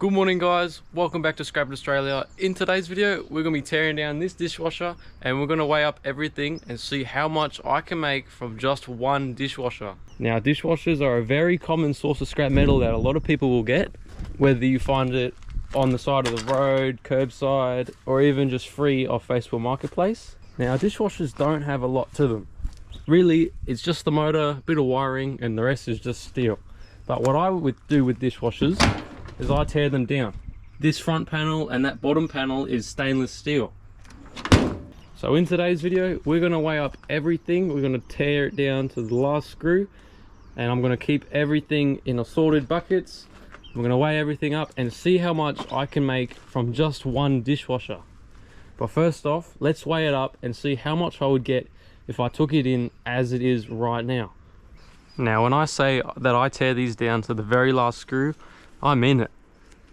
Good morning guys, welcome back to Scrap Australia. In today's video we're going to be tearing down this dishwasher and we're going to weigh up everything and see how much I can make from just one dishwasher. Now dishwashers are a very common source of scrap metal that a lot of people will get, whether you find it on the side of the road, curbside, or even just free off Facebook Marketplace. Now dishwashers don't have a lot to them. Really, it's just the motor, a bit of wiring, and the rest is just steel. But what I would do with dishwashers is I tear them down. This front panel and that bottom panel is stainless steel. So in today's video, we're gonna weigh up everything. We're gonna tear it down to the last screw, and I'm gonna keep everything in assorted buckets. I'm gonna weigh everything up and see how much I can make from just one dishwasher. But first off, let's weigh it up and see how much I would get if I took it in as it is right now. Now, when I say that I tear these down to the very last screw, I mean it.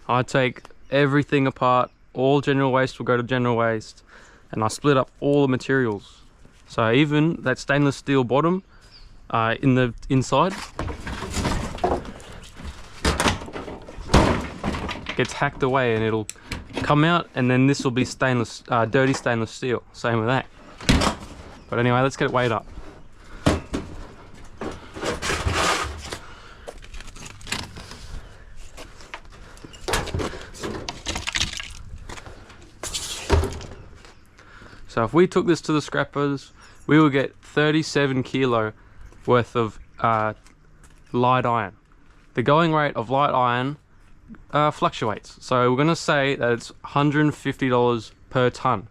I take everything apart. All general waste will go to general waste, and I split up all the materials. So even that stainless steel bottom in the inside gets hacked away and it'll come out, and then this will be stainless, dirty stainless steel. Same with that. But anyway, let's get it weighed up. So if we took this to the scrappers, we will get 37 kilo worth of light iron. The going rate of light iron fluctuates. So we're going to say that it's $150 per ton.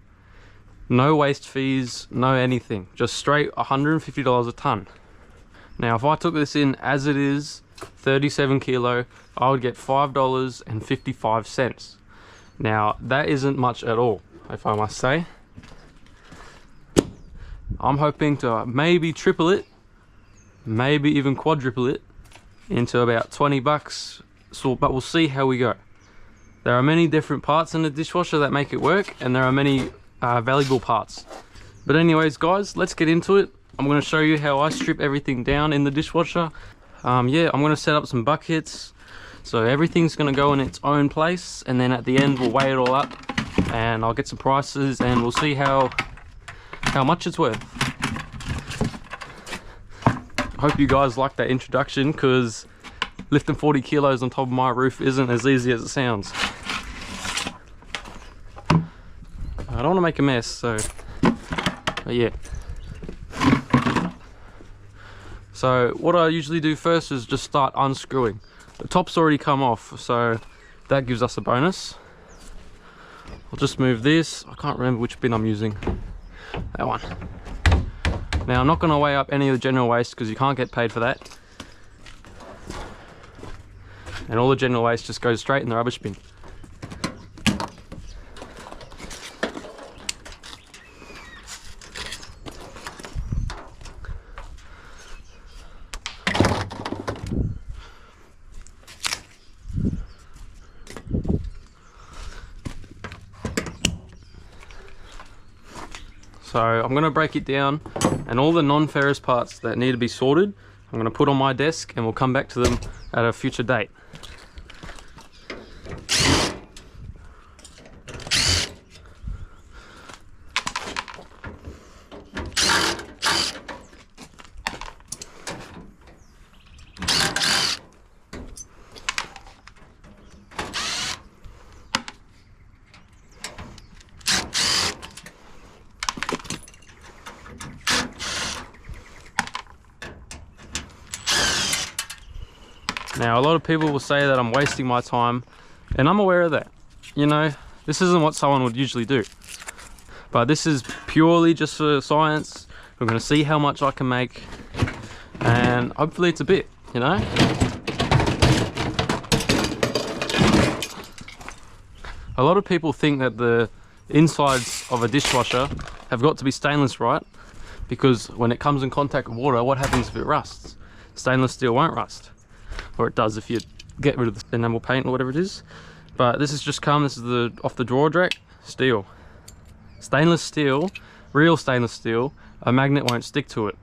No waste fees, no anything. Just straight $150 a ton. Now if I took this in as it is, 37 kilo, I would get $5.55. Now that isn't much at all, if I must say. I'm hoping to maybe triple it, maybe even quadruple it into about 20 bucks. So, but we'll see how we go. There are many different parts in the dishwasher that make it work, and there are many valuable parts. But anyways guys, let's get into it. I'm going to show you how I strip everything down in the dishwasher. Yeah, I'm going to set up some buckets. So everything's going to go in its own place, and then at the end we'll weigh it all up and I'll get some prices and we'll see how much it's worth. I hope you guys like that introduction, because lifting 40 kilos on top of my roof isn't as easy as it sounds. I don't want to make a mess, so but yeah. So what I usually do first is just start unscrewing. The top's already come off, so that gives us a bonus. I'll just move this. I can't remember which bin I'm using. That one. Now I'm not going to weigh up any of the general waste because you can't get paid for that, and all the general waste just goes straight in the rubbish bin. So I'm going to break it down, and all the non-ferrous parts that need to be sorted I'm going to put on my desk, and we'll come back to them at a future date. Now a lot of people will say that I'm wasting my time, and I'm aware of that. You know, this isn't what someone would usually do. But this is purely just for science. We're going to see how much I can make, and hopefully it's a bit, you know. A lot of people think that the insides of a dishwasher have got to be stainless, right? Because when it comes in contact with water, what happens if it rusts? Stainless steel won't rust. Or it does if you get rid of the enamel paint or whatever it is. But this has just come, this is the off the drawer rack, steel. Stainless steel, real stainless steel, a magnet won't stick to it.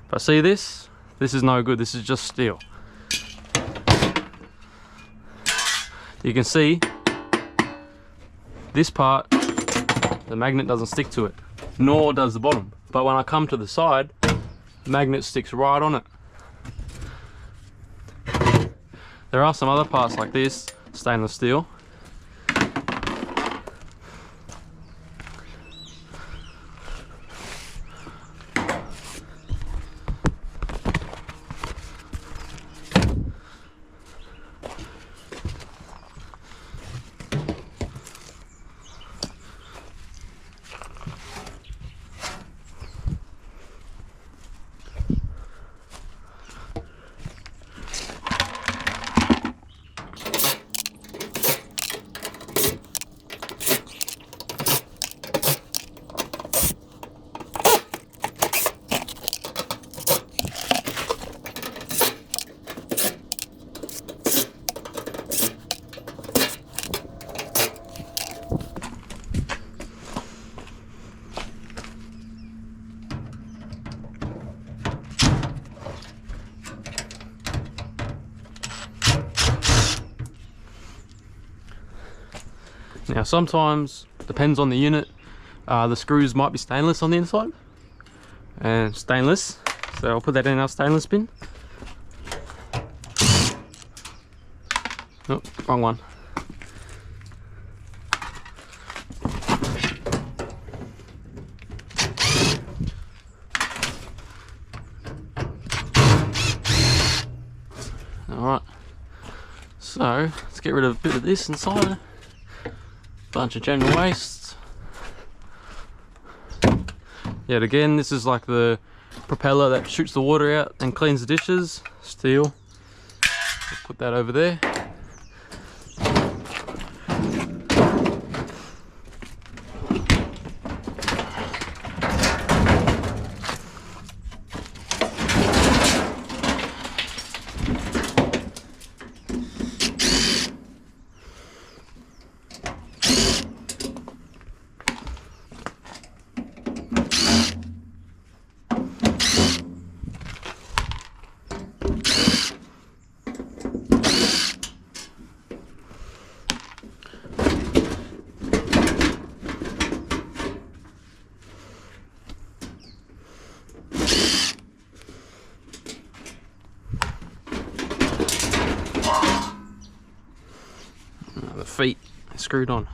But see this? This is no good, this is just steel. You can see this part, the magnet doesn't stick to it, nor does the bottom. But when I come to the side, the magnet sticks right on it. There are some other parts like this, stainless steel. Now sometimes, depends on the unit, the screws might be stainless on the inside, and stainless, so I'll put that in our stainless bin. Oh, wrong one. Alright, so let's get rid of a bit of this inside. Bunch of general waste. Yet again, this is like the propeller that shoots the water out and cleans the dishes. Steel. Put that over there. The feet are screwed on.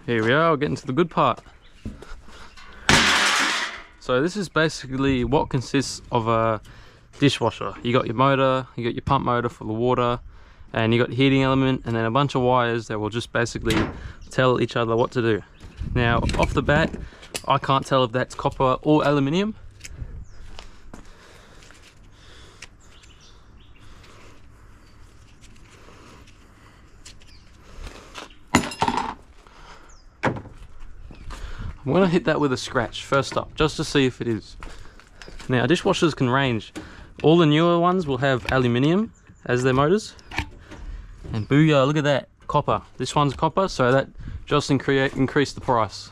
Here we are, we're getting to the good part. So this is basically what consists of a dishwasher. You got your motor, you got your pump motor for the water, and you got the heating element, and then a bunch of wires that will just basically tell each other what to do. Now, off the bat, I can't tell if that's copper or aluminium. I'm going to hit that with a scratch first up, just to see if it is. Now, dishwashers can range. All the newer ones will have aluminium as their motors. And booyah, look at that, copper. This one's copper, so that just increased the price.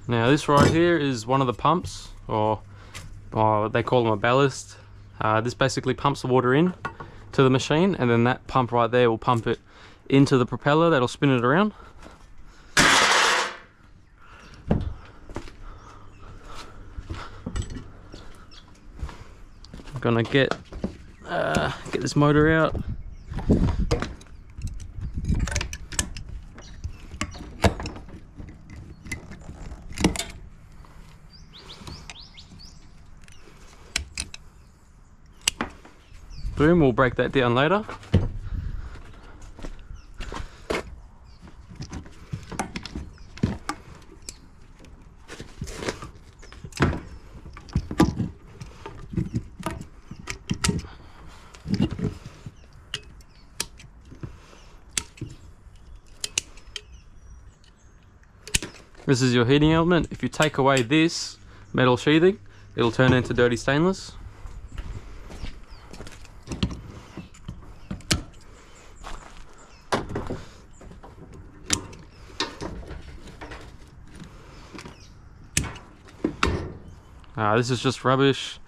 Now this right here is one of the pumps, or they call them a ballast. This basically pumps the water in. to the machine, and then that pump right there will pump it into the propeller that'll spin it around. I'm gonna get this motor out. Boom, we'll break that down later. This is your heating element. If you take away this metal sheathing, it'll turn into dirty stainless. This is just rubbish.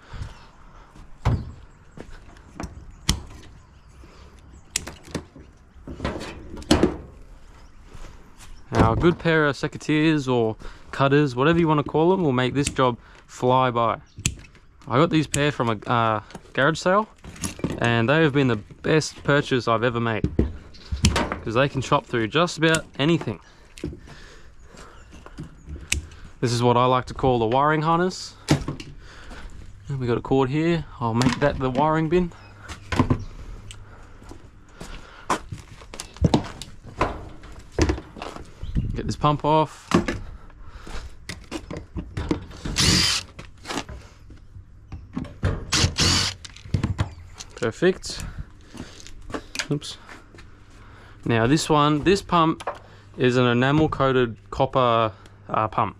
Now, a good pair of secateurs or cutters, whatever you want to call them, will make this job fly by. I got these pair from a garage sale, and they have been the best purchase I've ever made, because they can chop through just about anything. This is what I like to call the wiring harness. And we got a cord here. I'll make that the wiring bin. Get this pump off. Perfect. Oops. Now this pump is an enamel coated copper pump.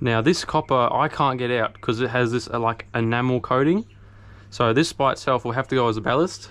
Now this copper I can't get out because it has this like enamel coating. So this by itself will have to go as a ballast.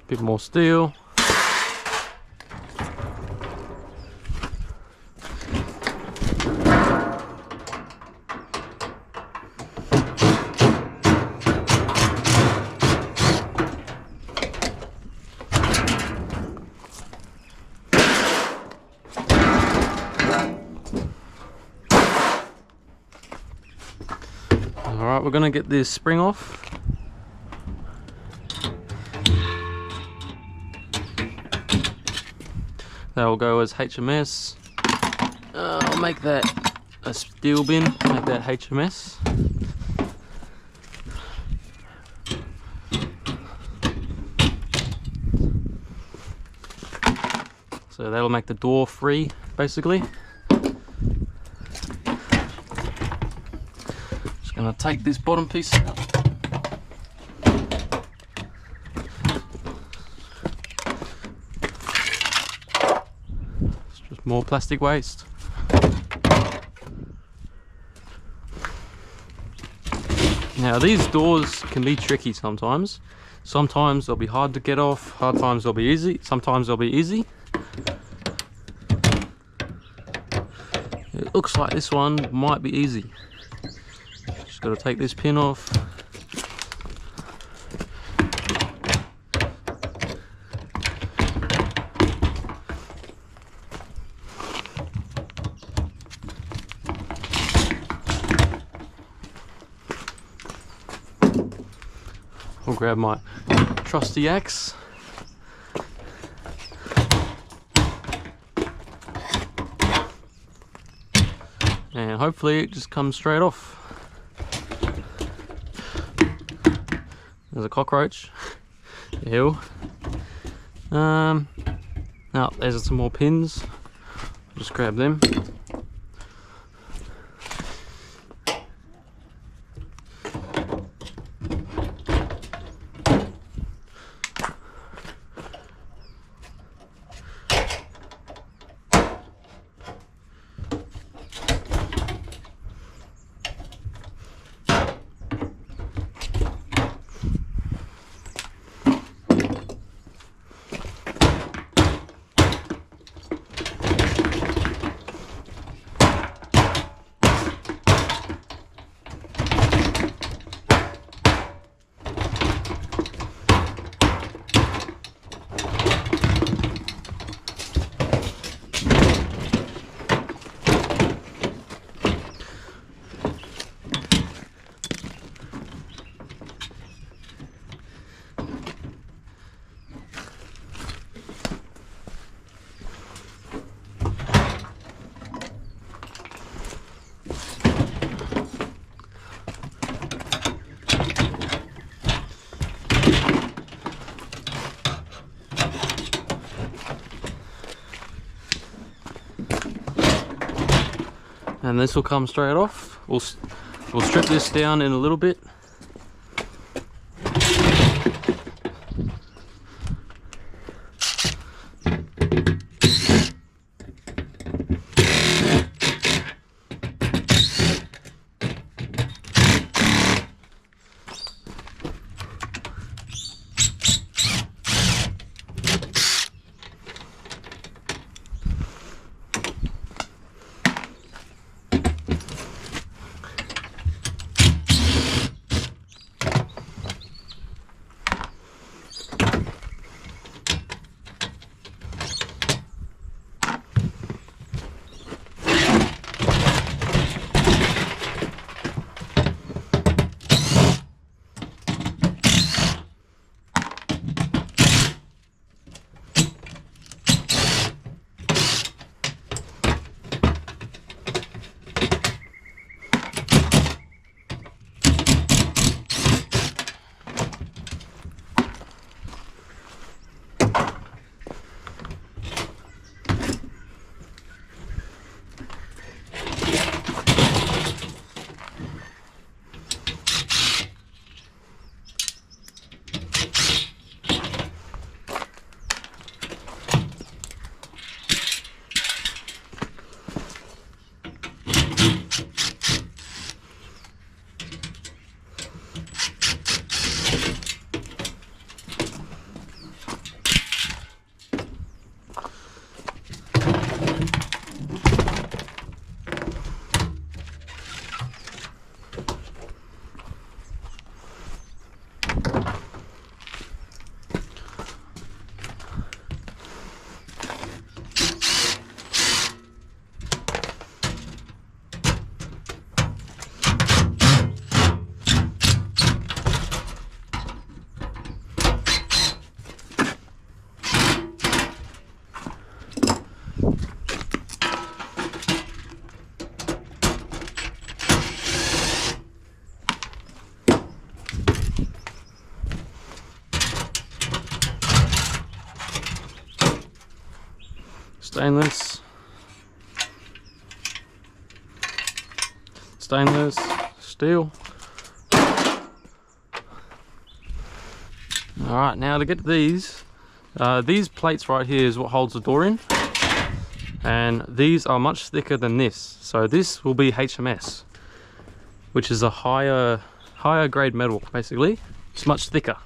Bit more steel. All right, we're gonna get this spring off. That will go as HMS. I'll make that a steel bin, make that HMS. So that'll make the door free, basically. Just gonna take this bottom piece out. More plastic waste. Now these doors can be tricky sometimes. Sometimes they'll be hard to get off, hard times they'll be easy, sometimes they'll be easy. It looks like this one might be easy. Just got to take this pin off. I'll grab my trusty axe. And hopefully it just comes straight off. There's a cockroach. Ew. Now there's some more pins. Just grab them. And this will come straight off. We'll strip this down in a little bit. Stainless, stainless, steel. Alright, now to get to these plates right here is what holds the door in, and these are much thicker than this. So this will be HMS, which is a higher higher grade metal, basically. It's much thicker.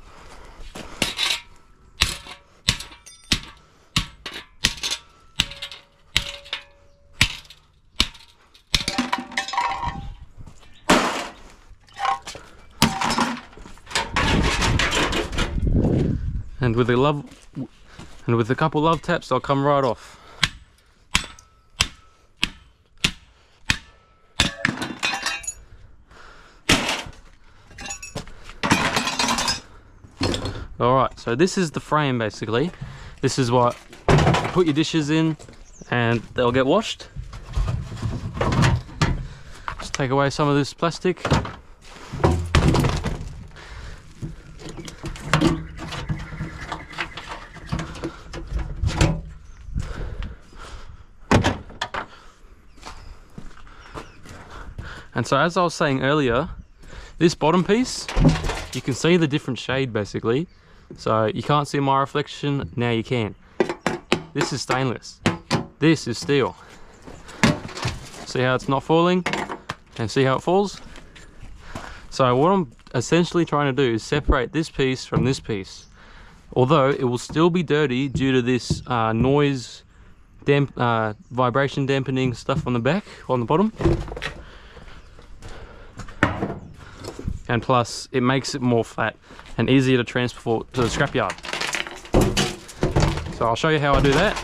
And with a couple love taps, they'll come right off. Alright, so this is the frame basically. This is what you put your dishes in and they'll get washed. Just take away some of this plastic. And so as I was saying earlier, this bottom piece, you can see the different shade basically. So you can't see my reflection, now you can. This is stainless, this is steel. See how it's not falling and see how it falls? So what I'm essentially trying to do is separate this piece from this piece. Although it will still be dirty due to this noise, vibration dampening stuff on the back, on the bottom. And plus it makes it more flat and easier to transport to the scrapyard. So I'll show you how I do that.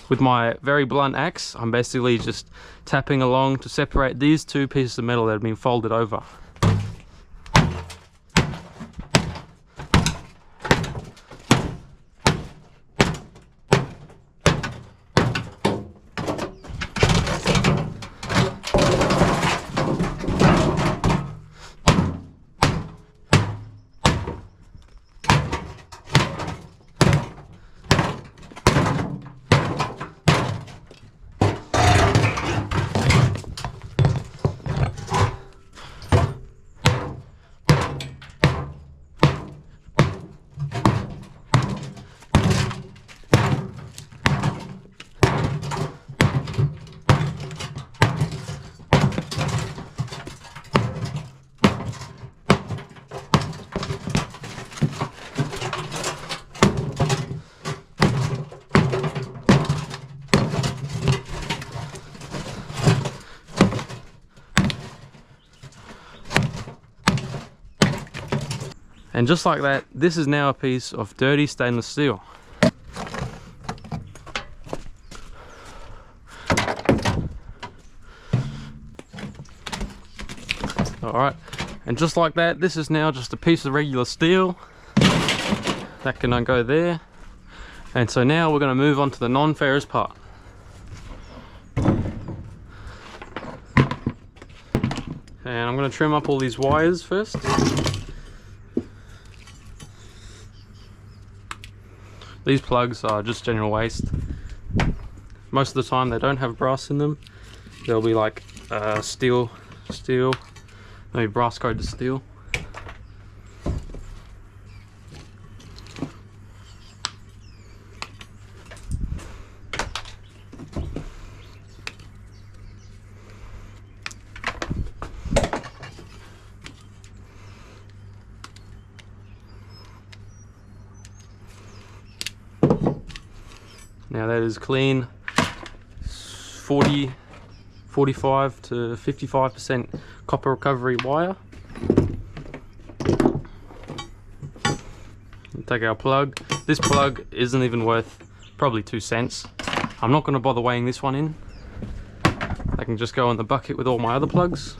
With my very blunt axe, I'm basically just tapping along to separate these two pieces of metal that have been folded over. And just like that, this is now a piece of dirty stainless steel. Alright, and just like that, this is now just a piece of regular steel. That can go there. And so now we're going to move on to the non-ferrous part. And I'm going to trim up all these wires first. These plugs are just general waste. Most of the time they don't have brass in them. They'll be like steel, maybe brass coated steel. Now that is clean 45 to 55% copper recovery wire. Take our plug. This plug isn't even worth probably 2 cents. I'm not going to bother weighing this one in. I can just go in the bucket with all my other plugs.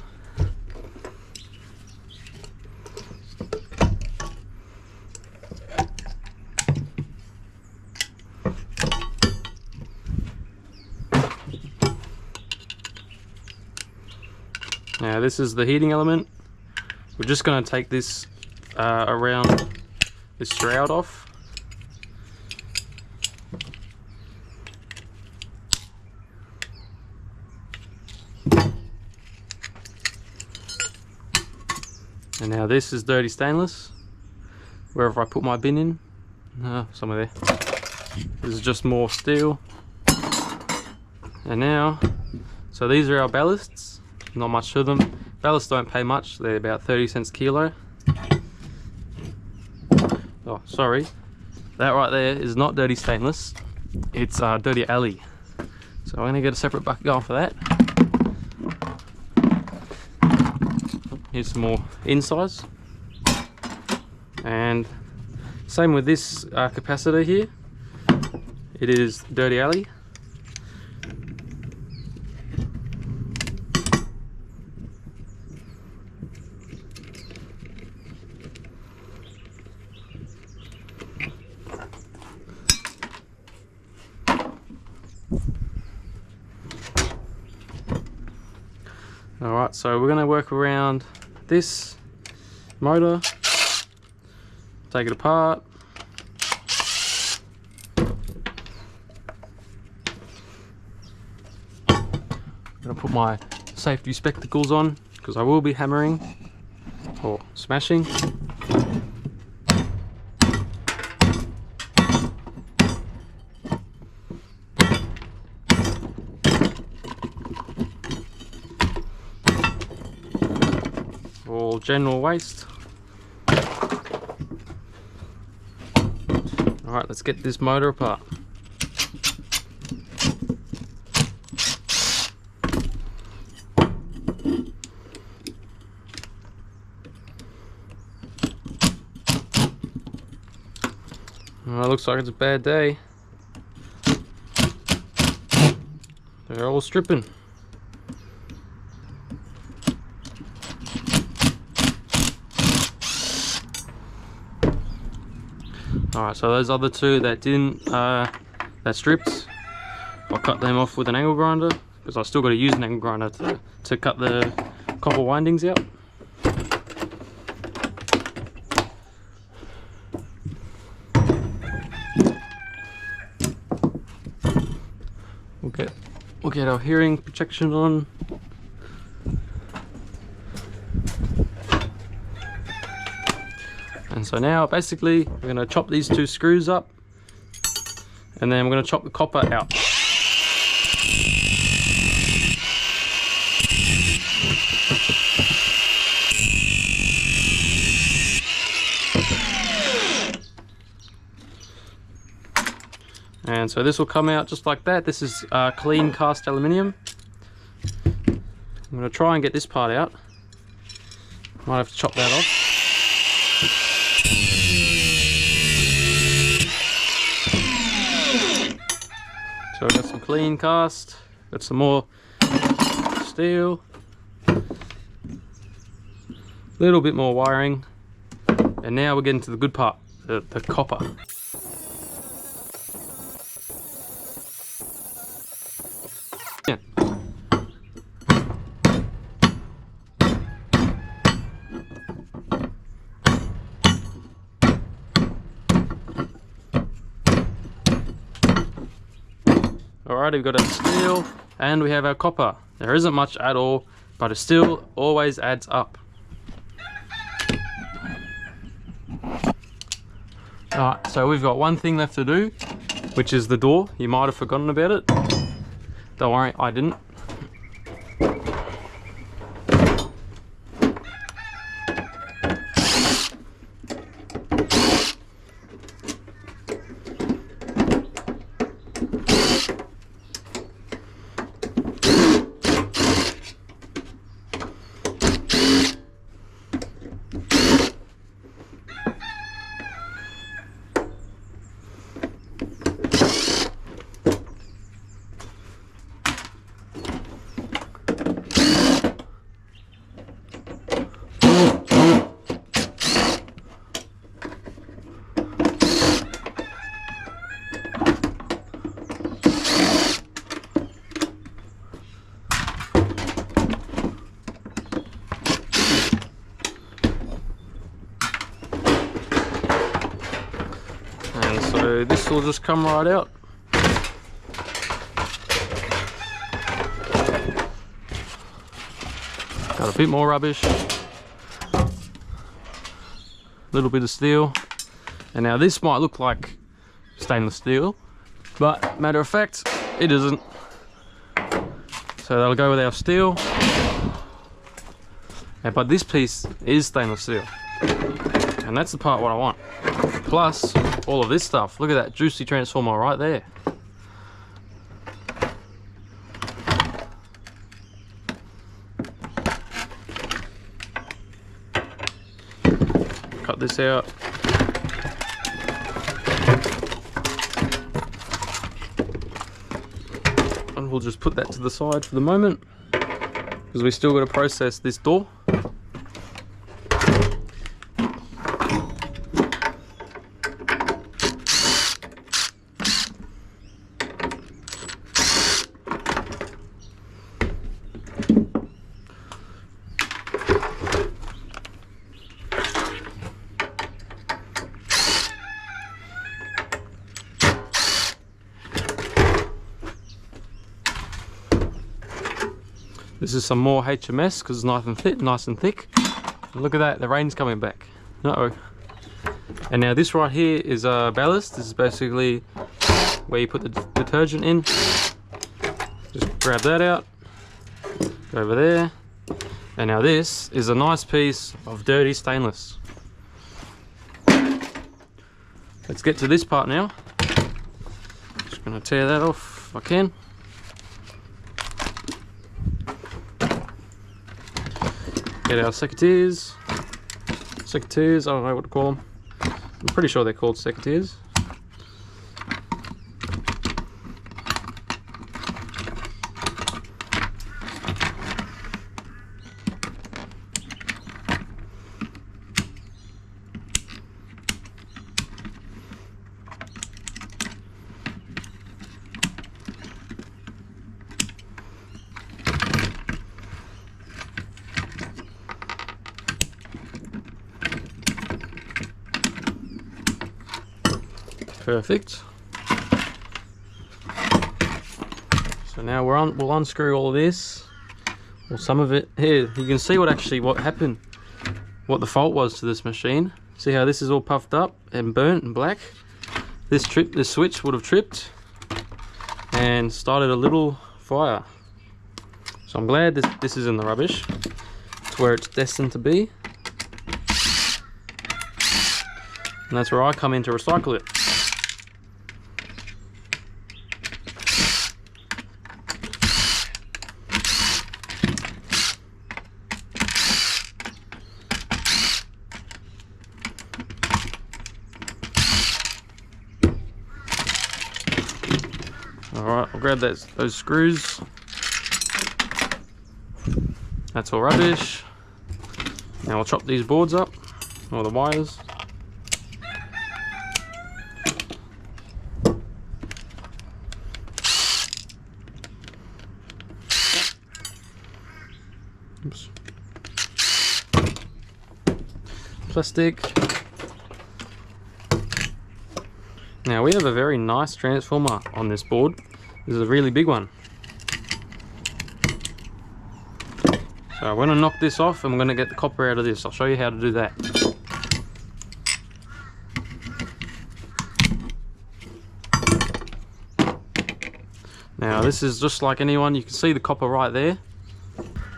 Now this is the heating element. We're just going to take this around this shroud off. And now this is dirty stainless. Wherever I put my bin in, somewhere there. This is just more steel. And now, so these are our ballasts. Not much to them. Ballasts don't pay much, they're about 30 cents kilo. Oh, sorry. That right there is not dirty stainless, it's dirty alley. So I'm gonna get a separate bucket going for that. Here's some more insides. And same with this capacitor here. It is dirty alley. Alright, so we're going to work around this motor, take it apart. I'm going to put my safety spectacles on because I will be hammering or smashing. All general waste. Alright, let's get this motor apart. Looks like it's a bad day. They're all stripping. Alright, so those other two that didn't, that stripped, I'll cut them off with an angle grinder because I still got to use an angle grinder to cut the copper windings out. We'll get our hearing protection on. And so now basically we're going to chop these two screws up and then we're going to chop the copper out. And so this will come out just like that. This is clean cast aluminium. I'm going to try and get this part out. Might have to chop that off. So I've got some clean cast, got some more steel, a little bit more wiring, and now we're getting to the good part, the copper. Yeah. Alright, we've got our steel and we have our copper. There isn't much at all, but it still always adds up. Alright, so we've got one thing left to do, which is the door. You might have forgotten about it. Don't worry, I didn't. So this will just come right out. Got a bit more rubbish, a little bit of steel, and now this might look like stainless steel, but matter of fact, it isn't. So that'll go with our steel. But this piece is stainless steel, and that's the part what I want. Plus all of this stuff. Look at that juicy transformer right there. Cut this out. And we'll just put that to the side for the moment, because we still got to process this door. This is some more HMS because it's nice and thick. And look at that, the rain's coming back. Uh-oh. And now this right here is a ballast. This is basically where you put the detergent in. Just grab that out, go over there. And now this is a nice piece of dirty stainless. Let's get to this part now. Just gonna tear that off if I can. Get our secateurs. Secateurs, I don't know what to call them. I'm pretty sure they're called secateurs. Perfect. So now we'll unscrew all of this, or some of it. Here, you can see what happened, what the fault was to this machine. See how this is all puffed up and burnt and black? This switch would have tripped and started a little fire. So I'm glad this is in the rubbish. It's where it's destined to be. And that's where I come in to recycle it. Alright, I'll grab those screws. That's all rubbish. Now I'll chop these boards up, or the wires. Oops. Plastic. Now we have a very nice transformer on this board. This is a really big one. So I'm going to knock this off and I'm going to get the copper out of this. I'll show you how to do that. Now this is just like anyone, you can see the copper right there.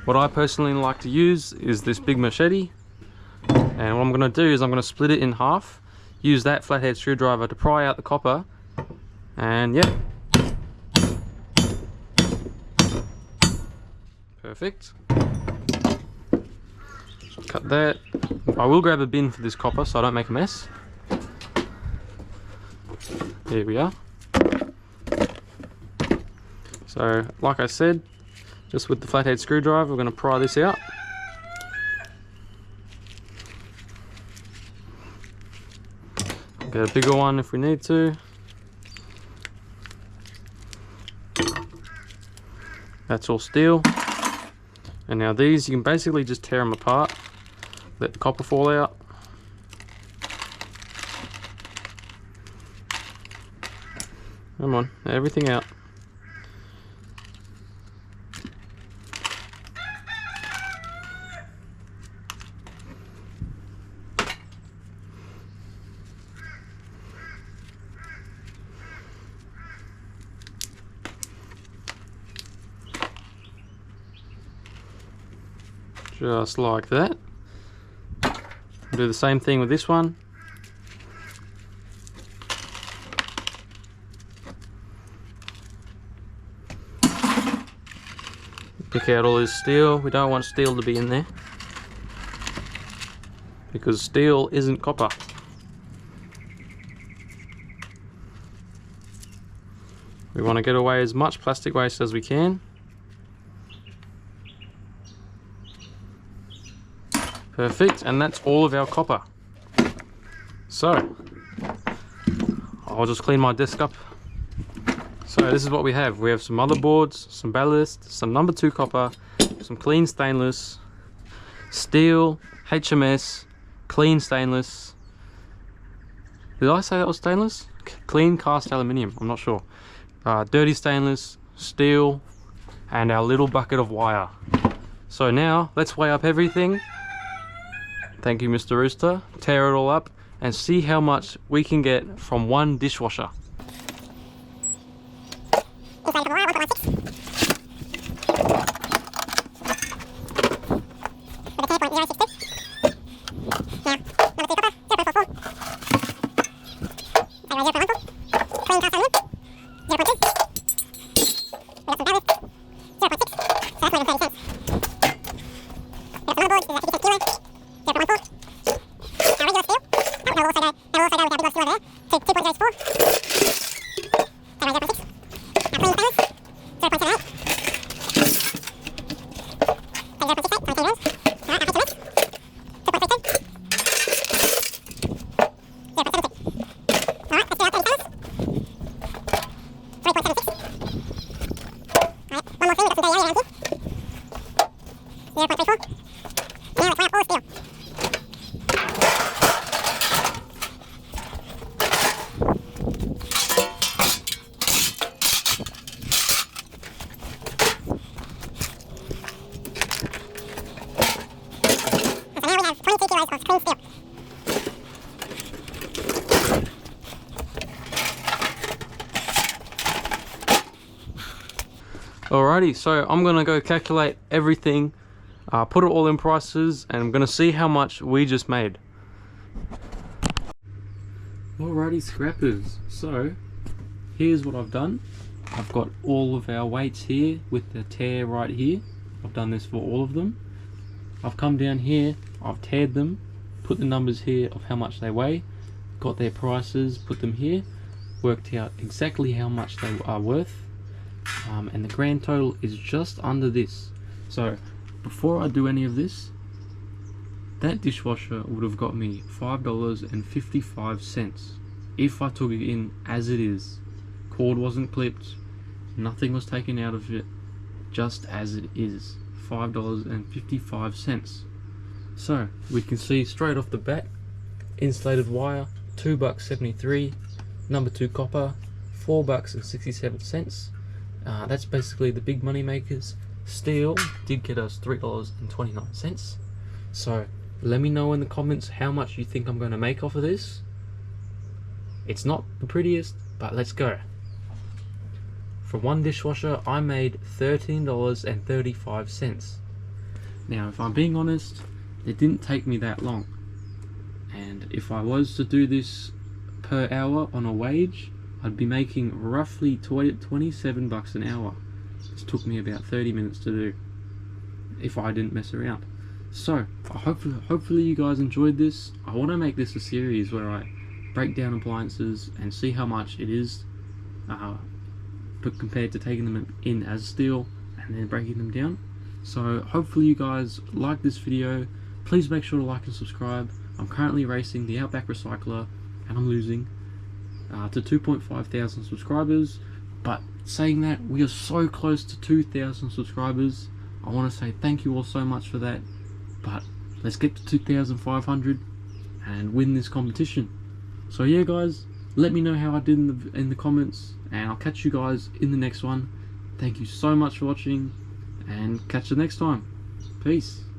What I personally like to use is this big machete. And what I'm going to do is I'm going to split it in half. Use that flathead screwdriver to pry out the copper. And yeah. Perfect. Cut that. I will grab a bin for this copper so I don't make a mess. Here we are. So like I said, just with the flathead screwdriver we're going to pry this out. Get a bigger one if we need to. That's all steel. And now these, you can basically just tear them apart, let the copper fall out. Come on, everything out. Just like that. Do the same thing with this one. Pick out all this steel. We don't want steel to be in there, because steel isn't copper. We want to get away as much plastic waste as we can. Perfect, and that's all of our copper. So, I'll just clean my desk up. So this is what we have. We have some motherboards, some ballast, some number 2 copper, some clean stainless, steel, HMS, clean stainless. Did I say that was stainless? Clean cast aluminium, I'm not sure. Dirty stainless, steel, and our little bucket of wire. So now, let's weigh up everything. Thank you, Mr. Rooster. Tear it all up and see how much we can get from one dishwasher. Alrighty, so I'm gonna go calculate everything, put it all in prices, and I'm gonna see how much we just made. Alrighty, scrappers, so here's what I've done. I've got all of our weights here with the tear right here. I've done this for all of them. I've come down here, I've tared them, put the numbers here of how much they weigh, got their prices, put them here, worked out exactly how much they are worth, and the grand total is just under this. So before I do any of this, that dishwasher would have got me $5.55 if I took it in as it is. Cord wasn't clipped, nothing was taken out of it, just as it is. $5.55. So we can see straight off the bat, insulated wire $2.73, number 2 copper $4.67. That's basically the big money makers. Steel did get us $3.29. So let me know in the comments how much you think I'm going to make off of this. It's not the prettiest, but let's go. For one dishwasher I made $13.35. Now if I'm being honest, it didn't take me that long, and if I was to do this per hour on a wage, I'd be making roughly 27 bucks an hour. This took me about 30 minutes to do if I didn't mess around. So hopefully you guys enjoyed this. I want to make this a series where I break down appliances and see how much it is but compared to taking them in as steel and then breaking them down. So hopefully you guys like this video. Please make sure to like and subscribe. I'm currently racing the Outback Recycler and I'm losing to 2.5 thousand subscribers, but saying that, we are so close to 2,000 subscribers. I want to say thank you all so much for that, but let's get to 2,500 and win this competition. So yeah guys, let me know how I did in the comments, and I'll catch you guys in the next one. Thank you so much for watching, and catch you next time. Peace.